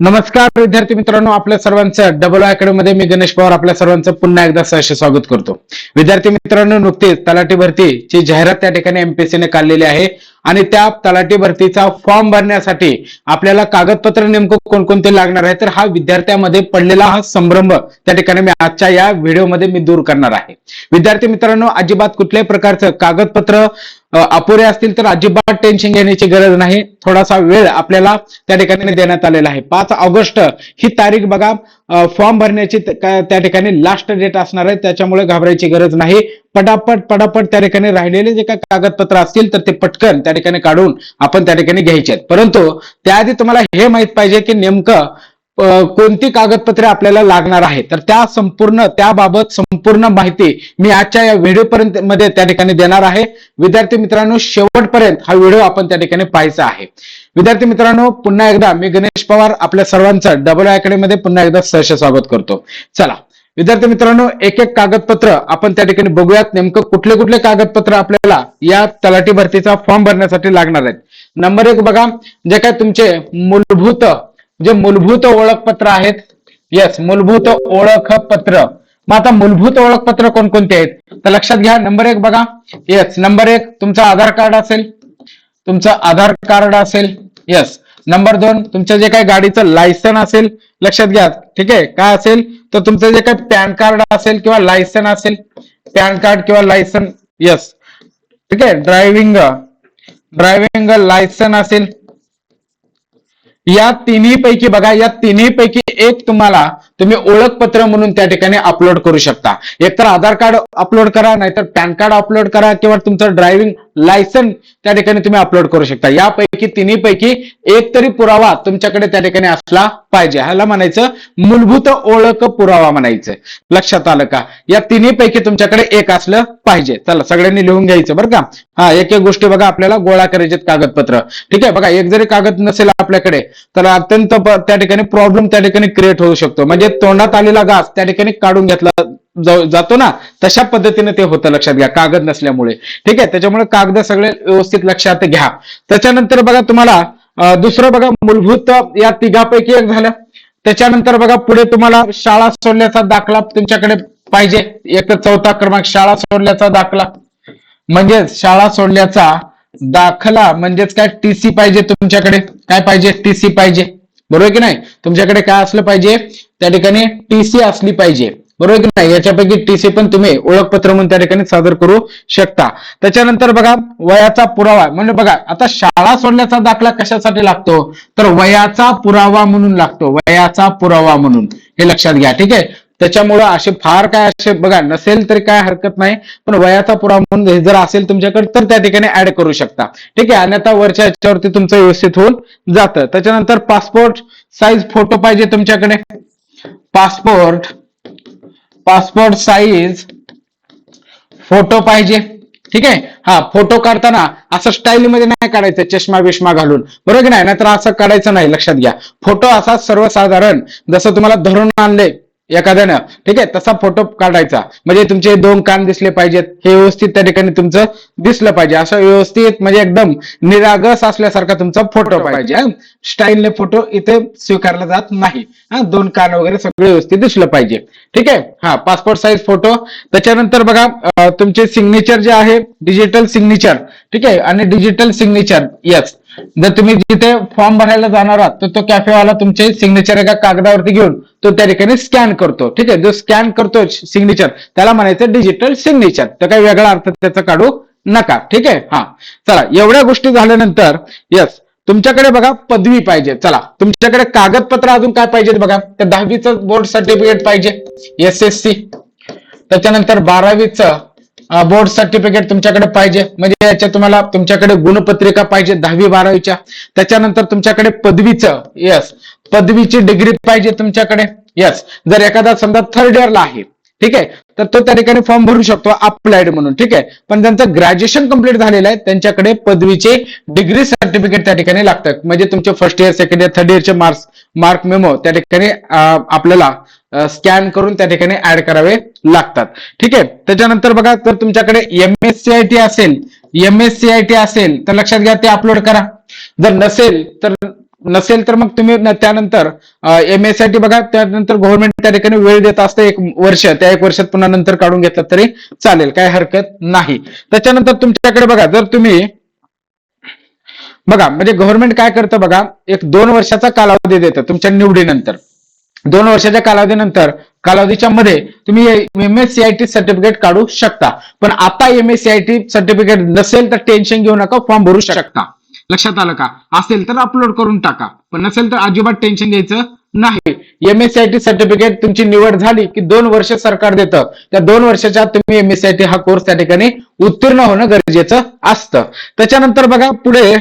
नमस्कार विद्यार्थी मित्रांनो, आपल्या सर्वांचं डबल अकॅडमी मध्ये मी गणेश पवार आपल्या सर्वांचं पुन्हा एकदा सहर्ष स्वागत करतो. विद्यार्थी मित्रांनो, नुकतीच तलाठी भरतीची जाहिरात त्या ठिकाणी एमपीएससीने काढलेली आहे आणि त्या तलाठी भरतीचा फॉर्म भरण्यासाठी आपल्याला कागदपत्र नेमकं कोणकोणते लागणार आहे, तर हा विद्यार्थ्यांमध्ये पडलेला हा संभ्रम त्या ठिकाणी मी आजच्या या व्हिडिओमध्ये मी दूर करणार आहे. विद्यार्थी मित्रांनो, अजिबात कुठल्याही प्रकारचं कागदपत्र अपुरे असतील तर अजिबात टेन्शन घेण्याची गरज नाही. थोडासा वेळ आपल्याला त्या ठिकाणी देण्यात आलेला आहे. 5 ऑगस्ट ही तारीख बघा फॉर्म भरण्याची त्या ठिकाणी लास्ट डेट असणार आहे, त्याच्यामुळे घाबरायची गरज नाही. पटापट त्या ठिकाणी राहिलेले जे काही कागदपत्र असतील तर ते पटकन त्या ठिकाणी काढून आपण त्या ठिकाणी घ्यायचे आहेत. परंतु त्याआधी तुम्हाला हे माहित पाहिजे की नेमकं कोणती कागदपत्रे आपल्याला लागणार आहे, तर त्याबाबत संपूर्ण माहिती मी आजच्या या व्हिडिओ पर्यंत मध्ये त्या ठिकाणी देणार आहे. विद्यार्थी मित्रांनो, शेवटपर्यंत हा व्हिडिओ आपण त्या ठिकाणी पाहायचा आहे. विद्यार्थी मित्रांनो, पुन्हा एकदा मी गणेश पवार आपल्या सर्वांचं डबल अकॅडमी मध्ये पुन्हा एकदा सहर्ष स्वागत करतो. चला विद्यार्थी मित्रांनो, एक एक कागदपत्र आपण त्या ठिकाणी बघूयात. नेमकं कुठले कुठले कागदपत्र आपल्याला या तलाठी भरतीचा फॉर्म भरण्यासाठी लागणार आहेत. नंबर 1 बघा, जे काय तुमचे मूलभूत ओळखपत्र आहेत. येस, मूलभूत ओळखपत्र. मग आता मूलभूत ओळखपत्र कोणकोणते आहेत तर लक्षात घ्या. नंबर 1 बघा, येस, नंबर 1 तुमचं आधार कार्ड असेल. येस. नंबर 2 तुमचं जे काही गाडीचं लायसन असेल, लक्षात घ्या. ठीक आहे, काय असेल तर तुमचं जे काही पॅन कार्ड असेल किंवा लायसन असेल, पॅन कार्ड किंवा लायसन. येस, ठीक आहे. ड्रायव्हिंग लायसन असेल. या तिन्ही पैकी बघा, या तिन्ही पैकी एक तुम्ही ओळखपत्र म्हणून त्या ठिकाणी अपलोड करू शकता. एकतर आधार कार्ड अपलोड करा, नाहीतर पॅन कार्ड अपलोड करा, किंवा तुमचं ड्रायव्हिंग लायसन त्या ठिकाणी तुम्ही अपलोड करू शकता. यापैकी तिन्ही पैकी एक तरी पुरावा तुमच्याकडे त्या ठिकाणी असला पाहिजे. ह्याला म्हणायचं मूलभूत ओळख पुरावा म्हणायचं. लक्षात आलं का? या तिन्ही पैकी तुमच्याकडे एक असलं पाहिजे. चला सगळ्यांनी लिहून घ्यायचं बरं का. एक एक गोष्टी बघा आपल्याला गोळा करायचे कागदपत्र. ठीक आहे, बघा एक जरी कागद नसेल आपल्याकडे तर अत्यंत त्या ठिकाणी प्रॉब्लेम त्या ठिकाणी क्रिएट होऊ शकतो. म्हणजे तोंडात आलेला घास त्या ठिकाणी काढून घेतला जातो ना, तशा पद्धतीने ते होतं. लक्षात घ्या, कागद नसल्यामुळे. ठीक आहे, त्याच्यामुळे कागद सगळे व्यवस्थित लक्षात घ्या. त्याच्यानंतर बघा तुम्हाला दुसरं बघा, मूलभूत या तिघापैकी एक झालं. त्याच्यानंतर बघा पुढे तुम्हाला शाळा सोडल्याचा दाखला तुमच्याकडे पाहिजे. एक तर 4था क्रमांक, शाळा सोडल्याचा दाखला. म्हणजेच शाळा सोडल्याचा दाखला म्हणजेच काय, टीसी पाहिजे तुमच्याकडे. काय पाहिजे? टीसी पाहिजे. बरोबर की नाही? तुमच्याकडे काय असलं पाहिजे त्या ठिकाणी? टीसी असली पाहिजे. बरोबर की नाही? याच्यापैकी टीसी पण तुम्ही ओळखपत्र म्हणून त्या ठिकाणी सादर करू शकता. त्याच्यानंतर बघा वयाचा पुरावा. म्हणजे बघा आता शाळा सोडण्याचा दाखला कशासाठी लागतो तर वयाचा पुरावा म्हणून लागतो. वयाचा पुरावा म्हणून, हे लक्षात घ्या. ठीक आहे, त्याच्यामुळं असे बघा नसेल तरी काय हरकत नाही, पण वयाचा पुरावा म्हणून जर असेल तुमच्याकडे तर त्या ठिकाणी ऍड करू शकता. ठीक आहे, अन्यथा वरच्या ह्याच्यावरती तुमचं व्यवस्थित होऊन जातं. त्याच्यानंतर पासपोर्ट साईज फोटो पाहिजे तुमच्याकडे. पासपोर्ट साईज फोटो पाहिजे. ठीक आहे. फोटो काढताना असं स्टाईल मध्ये नाही काढायचं, चष्मा बिष्मा घालून. बरोबर की नाही? नाहीतर असं काढायचं नाही. लक्षात घ्या, फोटो असा सर्वसाधारण जसं तुम्हाला धरून आणले एखाद्यानं, ठीक आहे, तसा फोटो काढायचा. म्हणजे तुमचे 2 कान दिसले पाहिजेत, हे व्यवस्थित त्या ठिकाणी तुमचं दिसलं पाहिजे. असं व्यवस्थित म्हणजे एकदम निरागस असल्यासारखा तुमचा फोटो पाहिजे. स्टाईलने फोटो इथे स्वीकारला जात नाही. 2 कान वगैरे सगळं व्यवस्थित दिसलं पाहिजे. ठीक आहे. Passport size photo. त्याच्यानंतर बघा तुमचे सिग्नेचर जे आहे, डिजिटल सिग्नेचर. ठीक आहे, आणि डिजिटल सिग्नेचर. येस, जर तुम्ही जिथे फॉर्म भरायला जाणार आहात तर तो कॅफेवाला तुमचे सिग्नेचर एका कागदावरती घेऊन तो त्या ठिकाणी स्कॅन करतो. ठीक आहे, जो स्कॅन करतो सिग्नेचर त्याला म्हणायचं डिजिटल सिग्नेचर. तर काही वेगळा अर्थ त्याचा काढू नका. ठीक आहे. चला एवढ्या गोष्टी झाल्यानंतर येस, तुमच्याकडे बघा पदवी पाहिजे. चला तुमच्याकडे कागदपत्र अजून काय पाहिजे बघा, तर 10वीचं बोर्ड सर्टिफिकेट पाहिजे, SSC. त्याच्यानंतर 12वीचं बोर्ड सर्टिफिकेट तुमच्याकडे पाहिजे. म्हणजे याच्या तुम्हाला तुमच्याकडे गुणपत्रिका पाहिजे 10वी 12वीच्या. त्याच्यानंतर तुमच्याकडे पदवीचं, येस, पदवीची डिग्री पाहिजे तुमच्याकडे. येस, जर एखादा समजा 3rd इयरला आहे, ठीक आहे, तर तो त्या ठिकाणी फॉर्म भरू शकतो अप्लाइड म्हणून. ठीक आहे, पण त्यांचं ग्रॅज्युएशन कंप्लीट झालेलं आहे त्यांच्याकडे पदवीचे डिग्री सर्टिफिकेट त्या ठिकाणी लागतात. म्हणजे तुमचे 1st year 2nd year 3rd इयरचे मार्क मेमो त्या ठिकाणी आपल्याला स्कॅन करून त्या ठिकाणी ऍड करावे लागतात. ठीक आहे. त्याच्यानंतर बघा तर तुमच्याकडे MSCIT असेल तर लक्षात घ्या ते अपलोड करा. जर नसेल तर नसेल तर मग तुम्ही त्यानंतर MSIT बघा, त्यानंतर गव्हर्नमेंट त्या ठिकाणी वेळ देत असतं 1 वर्ष, त्या 1 वर्षात पुन्हा नंतर काढून घेतलं तरी चालेल, काय हरकत नाही. त्याच्यानंतर तुमच्याकडे बघा, जर तुम्ही बघा म्हणजे गव्हर्नमेंट काय करतं बघा, एक 2 वर्षाचा कालावधी देतं तुमच्या निवडीनंतर. 2 वर्षाच्या कालावधीच्या मध्ये तुम्ही MSCIT सर्टिफिकेट काढू शकता. पण आता MSCIT सर्टिफिकेट नसेल तर टेन्शन घेऊ नका, फॉर्म भरू शकता. लक्षात आलं का? असेल तर अपलोड करून टाका, पण नसेल तर अजिबात टेन्शन घ्यायचं नाही. MSCIT सर्टिफिकेट तुमची निवड झाली की 2 वर्ष सरकार देतं. त्या 2 वर्षाच्या आत तुम्ही MSCIT हा कोर्स त्या ठिकाणी उत्तीर्ण होणं गरजेचं असतं. त्याच्यानंतर बघा पुढे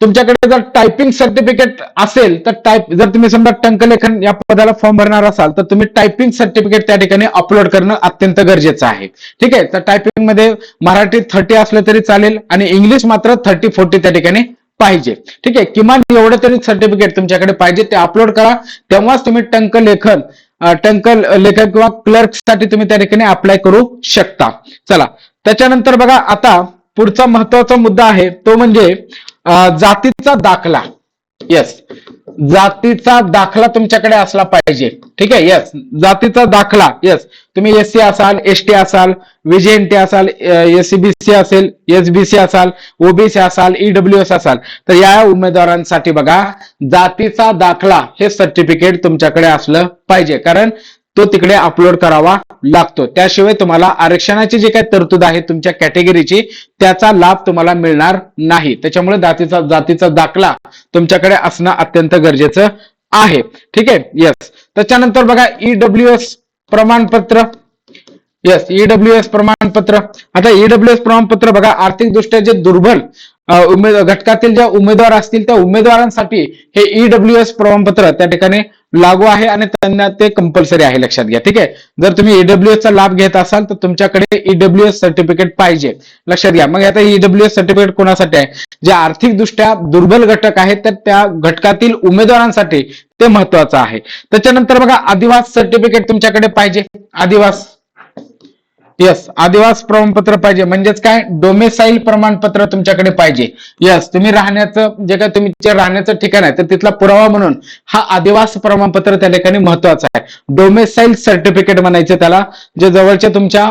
तुमच्याकडे जर टायपिंग सर्टिफिकेट असेल तर जर तुम्ही समजा टंकलेखन या पदाला फॉर्म भरणार असाल तर तुम्ही टायपिंग सर्टिफिकेट त्या ठिकाणी अपलोड करणं अत्यंत गरजेचं आहे. ठीक आहे, तर टायपिंग मध्ये मराठी 30 असलं तरी चालेल आणि इंग्लिश मात्र 30-40 त्या ठिकाणी पाहिजे. ठीक आहे, किमान एवढं तरी सर्टिफिकेट तुमच्याकडे पाहिजे, ते अपलोड करा, तेव्हाच तुम्ही टंकलेखन किंवा क्लर्क साठी तुम्ही त्या ठिकाणी अप्लाय करू शकता. चला, त्याच्यानंतर बघा आता पुढचा महत्वाचा मुद्दा आहे तो म्हणजे जातीचा दाखला. येस, जातीचा दाखला तुमच्याकडे असला पाहिजे. ठीक आहे, येस, जातीचा दाखला. येस, तुम्ही SC असाल, ST असाल, VJNT असाल, SCBC असेल, SBC असाल, OBC असाल, EWS असाल, तर या उमेदवारांसाठी बघा जातीचा दाखला हे सर्टिफिकेट तुमच्याकडे असलं पाहिजे, कारण तो तिकडे अपलोड करावा लागतो. त्याशिवाय तुम्हाला आरक्षणाची जी काही तरतूद आहे तुमच्या कॅटेगरीची त्याचा लाभ तुम्हाला मिळणार नाही. त्याच्यामुळे जातीचा दाखला तुमच्याकडे असणं अत्यंत गरजेचं आहे. ठीक आहे, येस. त्याच्यानंतर बघा EWS प्रमाणपत्र. येस, EWS प्रमाणपत्र. आता EWS प्रमाणपत्र बघा आर्थिकदृष्ट्या जे दुर्बल घटकातील ज्या उमेदवार असतील त्या उमेदवारांसाठी हे EWS प्रमाणपत्र त्या ठिकाणी लागू आहे आणि त्यांना ते कंपल्सरी आहे. लक्षात घ्या. ठीक आहे, जर तुम्ही EWS चा लाभ घेत असाल तर तुमच्याकडे EWS सर्टिफिकेट पाहिजे. लक्षात घ्या. मग आता EWS सर्टिफिकेट कोणासाठी आहे? जे आर्थिकदृष्ट्या दुर्बल घटक आहेत तर त्या घटकातील उमेदवारांसाठी ते महत्वाचं आहे. त्याच्यानंतर बघा आदिवास सर्टिफिकेट तुमच्याकडे पाहिजे. आदिवास, यस, आदिवास प्रमाणपत्र पाहिजे. म्हणजेच काय? डोमेसाईल प्रमाणपत्र तुमच्याकडे पाहिजे. यस, तुम्ही राहण्याचं जे काय तुमच्या राहण्याचं ठिकाण आहे तर तिथला पुरावा म्हणून हा आदिवास प्रमाणपत्र त्या ठिकाणी महत्वाचं आहे. डोमेसाईल सर्टिफिकेट म्हणायचं त्याला. जे जवळच्या तुमच्या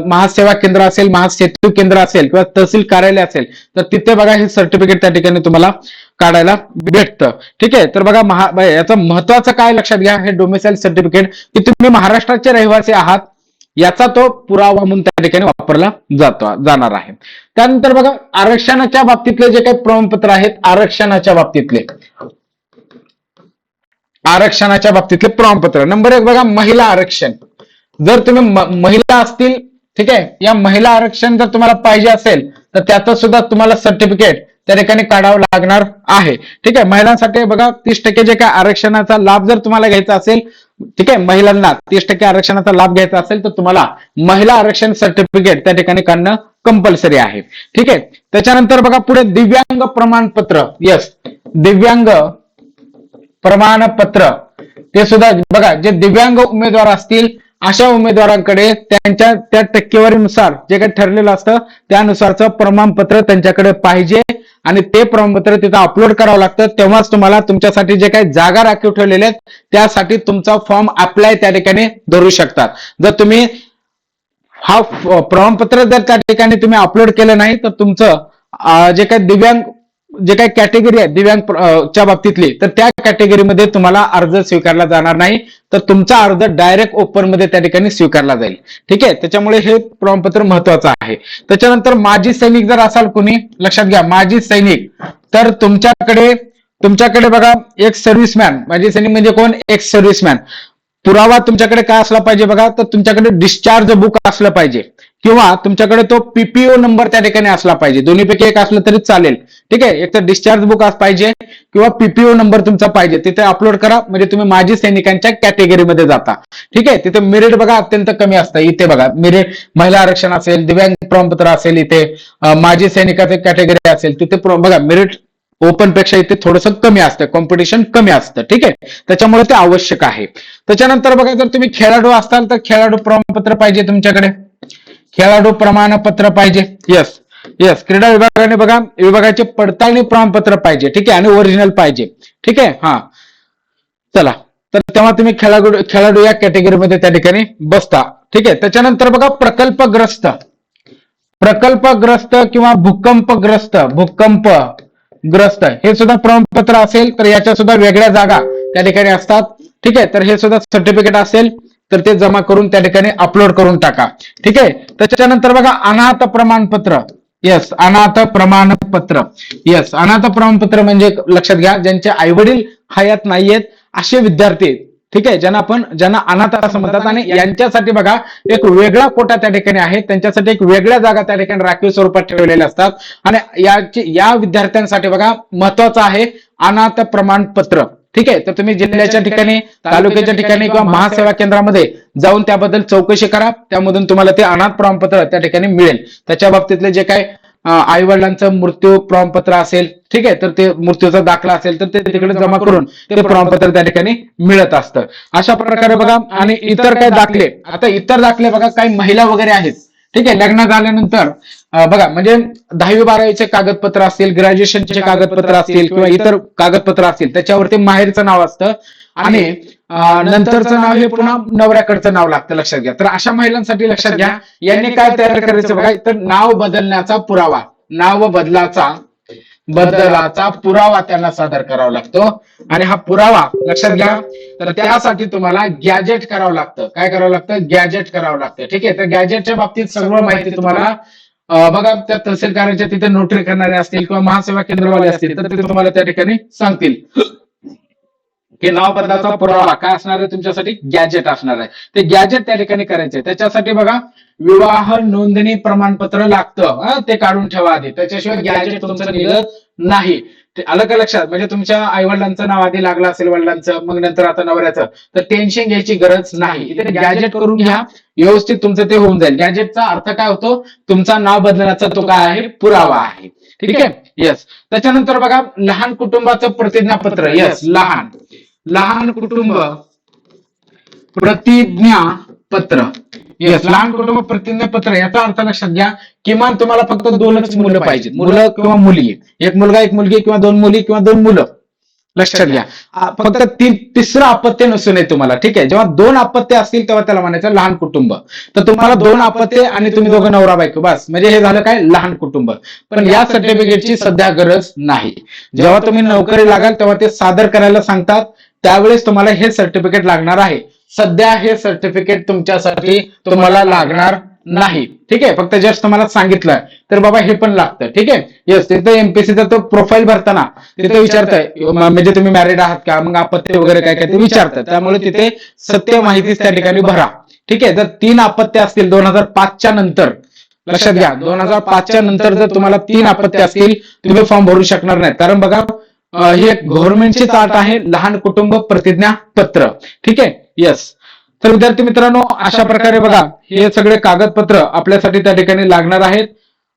महासेवा केंद्र असेल, महासेतू केंद्र असेल किंवा तहसील कार्यालय असेल तर तिथे बघा हे सर्टिफिकेट त्या ठिकाणी तुम्हाला काढायला भेटतं. ठीक आहे, तर बघा याचं महत्वाचं काय लक्षात घ्या, हे डोमेसाईल सर्टिफिकेट की तुम्ही महाराष्ट्राचे रहिवासी आहात याचा तो पुरावा म्हणून त्या ठिकाणी वापरला जाणार आहे. त्यानंतर बघा आरक्षणाच्या बाबतीतले जे काही प्रमाणपत्र आहेत, आरक्षणाच्या बाबतीतले प्रमाणपत्र. नंबर 1 बघा महिला आरक्षण. जर तुम्ही महिला असतील, ठीक आहे, या महिला आरक्षण जर तुम्हाला पाहिजे असेल तर त्याचं सुद्धा तुम्हाला सर्टिफिकेट त्या ठिकाणी काढावं लागणार आहे. ठीक आहे, महिलांसाठी बघा 30% जे काय आरक्षणाचा लाभ जर तुम्हाला घ्यायचा असेल, ठीक आहे, महिलांना 30% आरक्षणाचा लाभ घ्यायचा असेल तर तुम्हाला महिला आरक्षण सर्टिफिकेट त्या ठिकाणी काढणं कंपल्सरी आहे. ठीक आहे, त्याच्यानंतर बघा पुढे दिव्यांग प्रमाणपत्र. यस, दिव्यांग प्रमाणपत्र ते सुद्धा बघा जे दिव्यांग उमेदवार असतील अशा उमेदवारांकडे त्यांच्या त्या टक्केवारीनुसार जे काही ठरलेलं असतं त्यानुसारचं प्रमाणपत्र त्यांच्याकडे पाहिजे आणि ते प्रमाणपत्र तिथं अपलोड करावं लागतं. तेव्हाच तुम्हाला तुमच्यासाठी जे काही जागा राखीव ठेवलेल्या आहेत त्यासाठी तुमचा फॉर्म अप्लाय त्या ठिकाणी धरू शकतात. जर तुम्ही हा प्रमाणपत्र जर त्या ठिकाणी तुम्ही अपलोड केलं नाही तर तुमचं जे काही दिव्यांग जे काही कॅटेगरी आहे दिव्यांग च्या बाबतीतली तर त्या कॅटेगरीमध्ये तुम्हाला अर्ज स्वीकारला जाणार नाही, तर तुमचा अर्ज डायरेक्ट ओपन मध्ये त्या ठिकाणी स्वीकारला जाईल. ठीक आहे, त्याच्यामुळे हे प्रमाणपत्र महत्वाचं आहे. त्याच्यानंतर माजी सैनिक जर असाल कोणी, लक्षात घ्या, माजी सैनिक, तर तुमच्याकडे बघा एक सर्व्हिसमॅन, माजी सैनिक म्हणजे कोण? Ex serviceman. पुरावा तुमच्याकडे काय असला पाहिजे बघा, तर तुमच्याकडे डिस्चार्ज बुक असलं पाहिजे किंवा तुमच्याकडे तो PPO नंबर त्या ठिकाणी असला पाहिजे. दोन्हीपैकी एक असलं तरी चालेल. ठीक आहे, एक तर डिस्चार्ज बुक पाहिजे किंवा PPO नंबर तुमचा पाहिजे. तिथे अपलोड करा म्हणजे तुम्ही माजी सैनिकांच्या कॅटेगरीमध्ये जाता. ठीक आहे, तिथे मेरिट बघा अत्यंत कमी असतं. इथे बघा मेरिट महिला आरक्षण असेल, दिव्यांग प्रमाणपत्र असेल, इथे माजी सैनिकाचे कॅटेगरी असेल, तिथे बघा मेरिट ओपन पेक्षा इथे थोडंसं कमी असतं, कॉम्पिटिशन कमी असतं. ठीक आहे, त्याच्यामुळे ते आवश्यक आहे. त्याच्यानंतर बघा जर तुम्ही खेळाडू असाल तर खेळाडू प्रमाणपत्र पाहिजे तुमच्याकडे. खेळाडू प्रमाणपत्र पाहिजे. यस, येस, क्रीडा विभागाने बघा विभागाचे पडताळणी प्रमाणपत्र पाहिजे, ठीक आहे, आणि ओरिजिनल पाहिजे, ठीक आहे. हा, चला, तर तेव्हा तुम्ही खेळाडू या कॅटेगरीमध्ये त्या ठिकाणी बसता, ठीक आहे. त्याच्यानंतर बघा प्रकल्पग्रस्त किंवा भूकंपग्रस्त हे सुद्धा प्रमाणपत्र असेल तर याच्या सुद्धा वेगळ्या जागा त्या ठिकाणी असतात, ठीक आहे. तर हे सुद्धा सर्टिफिकेट असेल तर ते जमा करून त्या ठिकाणी अपलोड करून टाका, ठीक आहे. त्याच्यानंतर बघा अनाथ प्रमाणपत्र. येस, अनाथ प्रमाणपत्र म्हणजे लक्षात घ्या, ज्यांचे आई वडील हयात नाहीयेत असे विद्यार्थी, ठीक आहे, ज्यांना अनाथ असं म्हणतात, आणि यांच्यासाठी बघा एक वेगळा कोटा त्या ठिकाणी आहे, त्यांच्यासाठी एक वेगळ्या जागा त्या ठिकाणी राखीव स्वरूपात ठेवलेल्या असतात. आणि या विद्यार्थ्यांसाठी बघा महत्वाचं आहे अनाथ प्रमाणपत्र, ठीक आहे. तर तुम्ही जिल्ह्याच्या ठिकाणी, तालुक्याच्या ठिकाणी किंवा महासेवा केंद्रामध्ये जाऊन त्याबद्दल चौकशी करा, त्यामधून तुम्हाला ते अनाथ प्रमाणपत्र त्या ठिकाणी मिळेल. त्याच्या बाबतीतले जे काय आई वडिलांचं मृत्यू प्रमाणपत्र असेल, ठीक आहे, तर ते मृत्यूचा दाखला असेल तर ते तिकडे जमा करून ते प्रमाणपत्र त्या ठिकाणी मिळत असतं. अशा प्रकारे बघा. आणि इतर काही दाखले, आता इतर दाखले बघा, काही महिला वगैरे आहेत, ठीक आहे, लग्न झाल्यानंतर बघा म्हणजे 10वी-12वीचे कागदपत्र असतील, ग्रॅज्युएशनचे कागदपत्र असतील किंवा इतर कागदपत्र असतील, त्याच्यावरती माहेरचं नाव असतं आणि नंतरचं नाव हे पुन्हा नवऱ्याकडचं नाव लागतं, लक्षात घ्या. तर अशा महिलांसाठी लक्षात घ्या, यांनी काय तयार करायचं बघा, तर नाव बदलण्याचा पुरावा, नाव बदलाचा पुरावा त्यांना सादर करावा लागतो. आणि हा पुरावा लक्षात घ्या, तर त्यासाठी तुम्हाला गॅजेट करावं लागतं. काय करावं लागतं? गॅजेट करावं लागतं, ठीक आहे. तर गॅजेटच्या बाबतीत सर्व माहिती तुम्हाला बघा त्या तहसीलदारांच्या तिथे नोटरी करणारे असतील किंवा महासेवा केंद्रवाले असतील तर ते तुम्हाला त्या ठिकाणी सांगतील की नाव बदलाचा पुरावा काय असणार आहे तुमच्यासाठी, गॅजेट असणार आहे. ते गॅजेट त्या ठिकाणी करायचे. त्याच्यासाठी बघा विवाह नोंदणी प्रमाणपत्र लागतं, ते काढून ठेवा आधी, त्याच्याशिवाय गॅजेट तुमचं निघत नाही. ते आलं का लक्षात? म्हणजे तुमच्या आई वडिलांचं नाव आधी लागलं असेल, वडिलांचं, मग नंतर आता नवऱ्याचं, तर टेन्शन घ्यायची गरज नाही. इथे गॅजेट करून घ्या, व्यवस्थित तुमचं ते होऊन जाईल. गॅजेटचा अर्थ काय होतो? तुमचा नाव बदलण्याचा तो काय आहे? पुरावा आहे, ठीक आहे. येस. त्याच्यानंतर बघा लहान कुटुंबाचं प्रतिज्ञापत्र. येस, लहान कुटुंब प्रतिज्ञापत्र. येस, लहान कुटुंब प्रतिज्ञापत्र याचा अर्थ लक्षात घ्या, किमान तुम्हाला फक्त 2च मुलं पाहिजेत, मुलं किंवा मुली, एक मुलगा एक मुलगी किंवा 2 मुली किंवा 2 मुलं, लक्षात घ्या. फक्त तिसरं अपत्य नसू नये तुम्हाला, ठीक आहे. जेव्हा 2 अपत्य असतील तेव्हा त्याला म्हणायचं लहान कुटुंब. तर तुम्हाला 2 अपत्य आणि तुम्ही दोघं नवरा बायको, बस, म्हणजे हे झालं काय, लहान कुटुंब. पण या सर्टिफिकेटची सध्या गरज नाही. जेव्हा तुम्ही नोकरी लागाल तेव्हा ते सादर करायला सांगतात, त्यावेळेस तुम्हाला हे सर्टिफिकेट लागणार आहे. सध्या हे सर्टिफिकेट तुमच्यासाठी तुम्हाला लागणार नाही, ठीक आहे. फक्त जस्ट तुम्हाला सांगितलं तर बाबा हे पण लागतं, ठीक आहे. येस, तिथे एमपीसीचा तो प्रोफाईल भरताना तिथे विचारतंय म्हणजे तुम्ही मॅरिड आहात का, मग अपत्य वगैरे काय काय ते विचारतं. त्यामुळे तिथे सत्य माहिती त्या ठिकाणी भरा, ठीक आहे. जर 3 अपत्य असतील 2005च्या नंतर, लक्षात घ्या, 2005च्या नंतर जर तुम्हाला 3 अपत्य असतील तुम्ही फॉर्म भरू शकणार नाही. कारण बघा हे गव्हर्नमेंटची चार्ट आहे, लहान कुटुंब प्रतिज्ञापत्र, ठीक आहे. येस. तर विद्यार्थी मित्रांनो अशा प्रकारे बघा हे सगळे कागदपत्र आपल्यासाठी त्या ठिकाणी लागणार आहेत.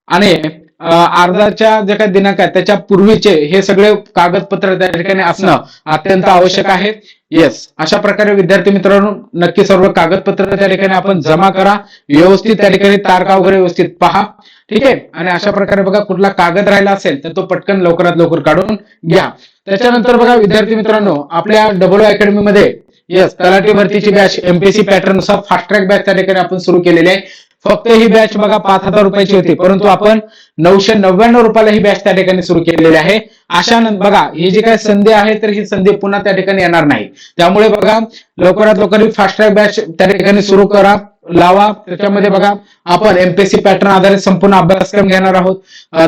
आणि अर्जाच्या जे काही दिनांक आहेत त्याच्या पूर्वीचे हे सगळे कागदपत्र त्या ठिकाणी असणं अत्यंत आवश्यक आहे. येस, अशा प्रकारे विद्यार्थी मित्रांनो नक्की सर्व कागदपत्र त्या ठिकाणी आपण जमा करा, व्यवस्थित त्या ठिकाणी तारखा वगैरे व्यवस्थित पहा, ठीक आहे. आणि अशा प्रकारे बघा कुठला कागद राहिला असेल तर तो पटकन लवकरात लवकर काढून घ्या. त्याच्यानंतर बघा विद्यार्थी मित्रांनो आपल्या डब्ल्यू अकॅडमी मध्ये येस तलाठी भरतीची बॅच एमपीएससी पॅटर्न नुसार फास्ट ट्रॅक बॅच त्या ठिकाणी आपण सुरू केलेली आहे. फक्त ही बॅच बघा 5,000 रुपयाची होती, परंतु आपण 999 रुपयाला ही बॅच त्या ठिकाणी सुरू केलेली आहे. अशा बघा ही जी काही संधी आहे तर ही संधी पुन्हा त्या ठिकाणी येणार नाही. त्यामुळे बघा लवकरात लवकर फास्ट ट्रॅक बॅच त्या ठिकाणी सुरू करा, लावा. त्याच्यामध्ये बघा आपण एमपीएससी पॅटर्न आधारित संपूर्ण अभ्यासक्रम घेणार आहोत.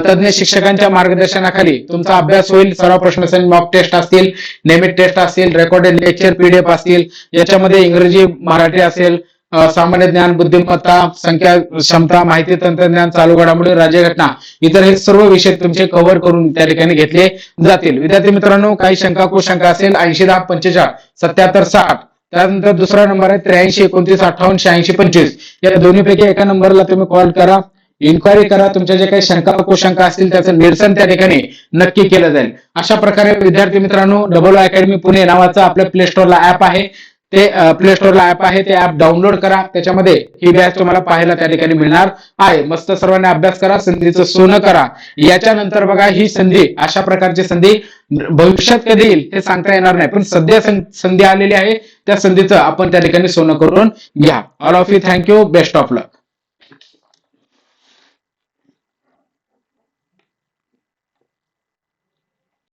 तज्ञ शिक्षकांच्या मार्गदर्शनाखाली तुमचा अभ्यास होईल. सराव प्रश्न, मॉक टेस्ट असतील, नियमित टेस्ट असतील, रेकॉर्डेड लेक्चर पीडीएफ असतील. याच्यामध्ये इंग्रजी, मराठी असेल, सामान्य ज्ञान, बुद्धिमत्ता, संख्या, क्षमता, माहिती तंत्रज्ञान, चालू घडामोडी, राज्यघटना, इतर हे सर्व विषय तुमचे कव्हर करून त्या ठिकाणी घेतले जातील. विद्यार्थी मित्रांनो काही शंका कुशंका असेल 801045 7760. त्यानंतर दुसरा नंबर आहे 83 29 58 86 25. या दोन्हीपैकी एका नंबरला तुम्ही कॉल करा, इन्क्वायरी करा. तुमच्या जे काही शंका कुशंका असतील त्याचं निरसन त्या ठिकाणी नक्की केलं जाईल. अशा प्रकारे विद्यार्थी मित्रांनो डब्ल्यू अकॅडमी पुणे नावाचं आपल्या प्ले स्टोअरला ऍप आहे, ते प्ले स्टोअरला ऍप आहे, ते ऍप डाउनलोड करा. त्याच्यामध्ये ही बॅच तुम्हाला पाहायला त्या ठिकाणी मिळणार आहे. मस्त सर्वांनी अभ्यास करा, संधीचं सोनं करा. याच्यानंतर बघा ही संधी, अशा प्रकारची संधी भविष्यात कधी येईल हे सांगता येणार नाही, पण सध्या संधी आलेली आहे. त्या संधीचं आपण त्या ठिकाणी सोनं करून घ्या. All of you thank you, best of luck.